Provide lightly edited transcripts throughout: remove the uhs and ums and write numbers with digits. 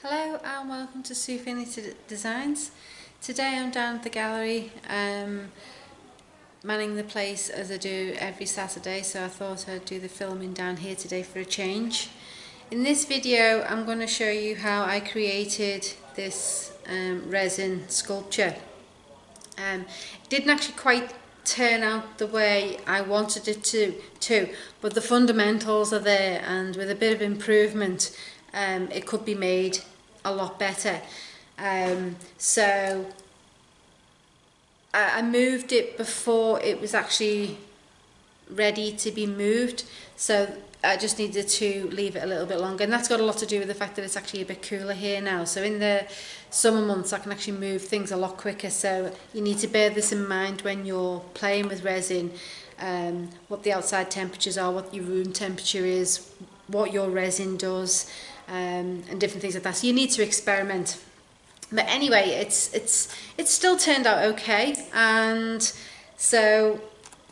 Hello and welcome to Sufinity Designs. Today I'm down at the gallery manning the place as I do every Saturday, so I thought I'd do the filming down here today for a change. In this video I'm going to show you how I created this resin sculpture. It didn't actually quite turn out the way I wanted it to, but the fundamentals are there, and with a bit of improvement it could be made a lot better. So I moved it before it was actually ready to be moved, so I just needed to leave it a little bit longer, and that's got a lot to do with the fact that it's actually a bit cooler here now. So in the summer months I can actually move things a lot quicker, so you need to bear this in mind when you're playing with resin, what the outside temperatures are, what your room temperature is, what your resin does, and different things like that. So you need to experiment. But anyway, it's still turned out okay, and so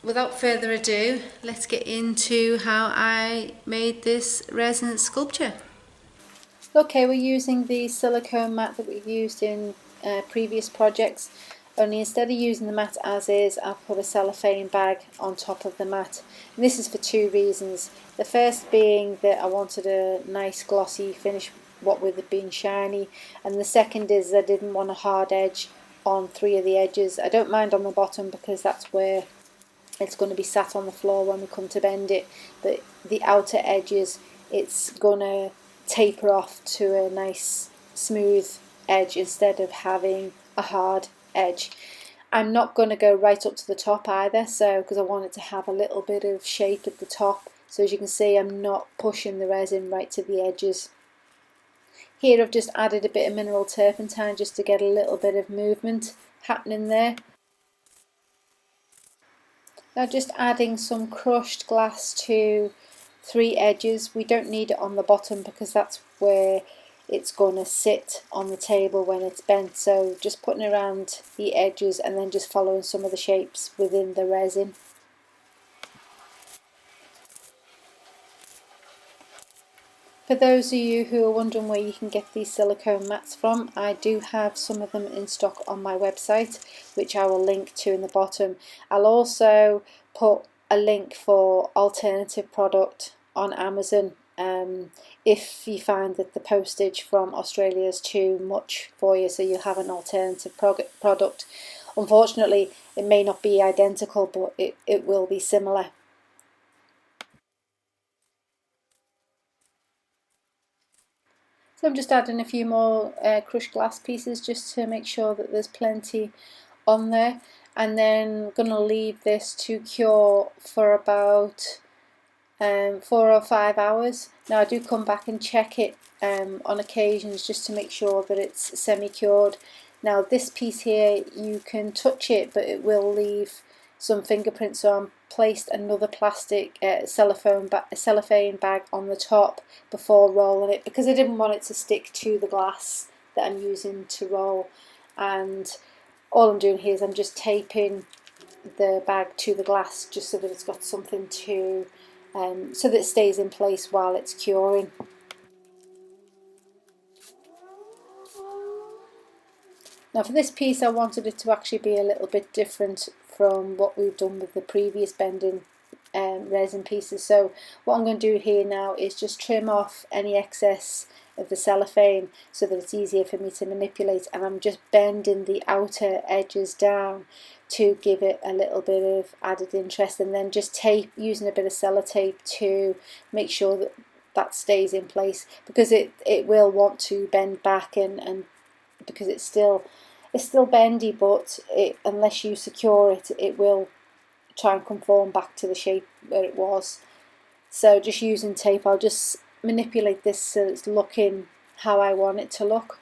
without further ado, let's get into how I made this resin sculpture. Okay, we're using the silicone mat that we used in previous projects, only instead of using the mat as is, I've put a cellophane bag on top of the mat. And this is for two reasons. The first being that I wanted a nice glossy finish, what with it being shiny, and the second is I didn't want a hard edge on three of the edges. I don't mind on the bottom because that's where it's going to be sat on the floor when we come to bend it, but the outer edges, it's going to taper off to a nice smooth edge instead of having a hard edge. I'm not going to go right up to the top either, so because I want it to have a little bit of shape at the top. So as you can see, I'm not pushing the resin right to the edges. Here I've just added a bit of mineral turpentine just to get a little bit of movement happening there. Now just adding some crushed glass to three edges. We don't need it on the bottom because that's where it's going to sit on the table when it's bent, so just putting around the edges and then just following some of the shapes within the resin. For those of you who are wondering where you can get these silicone mats from, I do have some of them in stock on my website, which I will link to in the bottom. I'll also put a link for alternative product on Amazon if you find that the postage from Australia is too much for you, so you'll have an alternative product. Unfortunately, it may not be identical, but it will be similar. So I'm just adding a few more crushed glass pieces just to make sure that there's plenty on there, and then I'm going to leave this to cure for about 4 or 5 hours. Now I do come back and check it on occasions just to make sure that it's semi-cured. Now this piece here, you can touch it but it will leave some fingerprints, so I placed another plastic cellophane bag on the top before rolling it because I didn't want it to stick to the glass that I'm using to roll. And all I'm doing here is I'm just taping the bag to the glass just so that it's got something to so that it stays in place while it's curing. Now for this piece I wanted it to actually be a little bit different from what we've done with the previous bending resin pieces. So what I'm going to do here now is just trim off any excess of the cellophane so that it's easier for me to manipulate, and I'm just bending the outer edges down to give it a little bit of added interest, and then just using a bit of sellotape to make sure that that stays in place, because it will want to bend back, and because it's still bendy, but unless you secure it, it will try and conform back to the shape where it was. So just using tape, I'll just manipulate this so it's looking how I want it to look.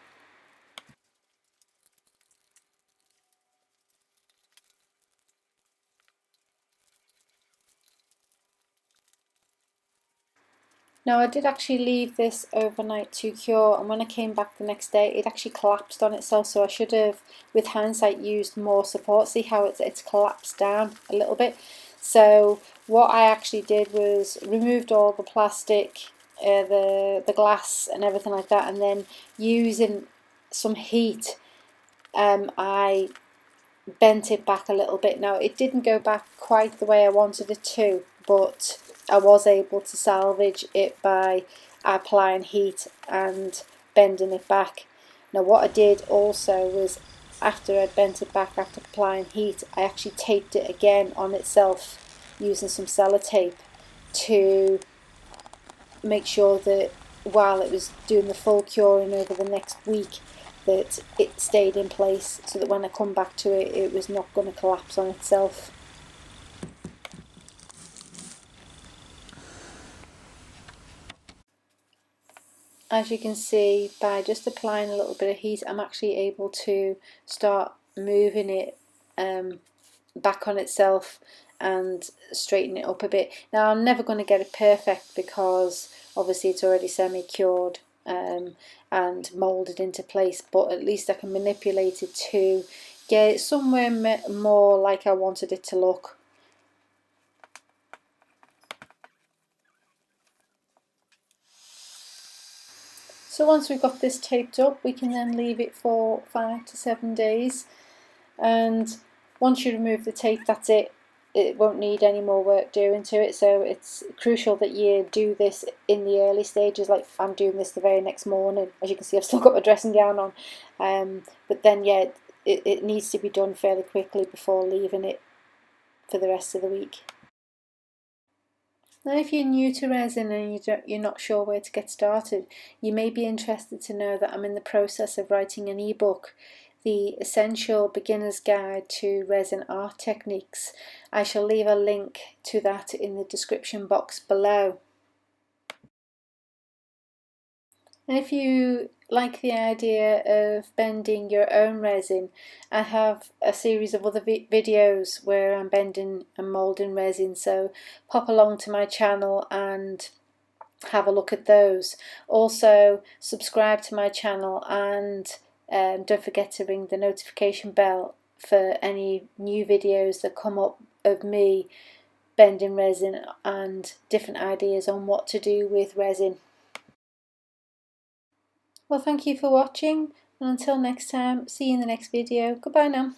Now I did actually leave this overnight to cure, and when I came back the next day it actually collapsed on itself, so I should have, with hindsight, used more support. See how it's collapsed down a little bit. So what I actually did was removed all the plastic the glass and everything like that, and then using some heat, I bent it back a little bit. Now it didn't go back quite the way I wanted it to, but I was able to salvage it by applying heat and bending it back. Now what I did also was, after I'd bent it back after applying heat, I actually taped it again on itself using some sellotape to make sure that while it was doing the full curing over the next week, that it stayed in place, so that when I come back to it, it was not going to collapse on itself. As you can see, by just applying a little bit of heat, I'm actually able to start moving it back on itself and straighten it up a bit. Now I'm never going to get it perfect, because obviously it's already semi-cured and moulded into place, but at least I can manipulate it to get it somewhere more like I wanted it to look. So once we've got this taped up, we can then leave it for 5 to 7 days, and once you remove the tape, that's it. It won't need any more work doing to it, so it's crucial that you do this in the early stages. Like I'm doing this the very next morning. As you can see, I've still got my dressing gown on, but then yeah, it needs to be done fairly quickly before leaving it for the rest of the week. Now if you're new to resin and you're not sure where to get started, you may be interested to know that I'm in the process of writing an ebook, The Essential Beginner's Guide to Resin Art Techniques. I shall leave a link to that in the description box below. And if you like the idea of bending your own resin, I have a series of other videos where I'm bending and moulding resin, so pop along to my channel and have a look at those. Also subscribe to my channel, and don't forget to ring the notification bell for any new videos that come up of me bending resin and different ideas on what to do with resin. Well, thank you for watching, and until next time, see you in the next video. Goodbye now.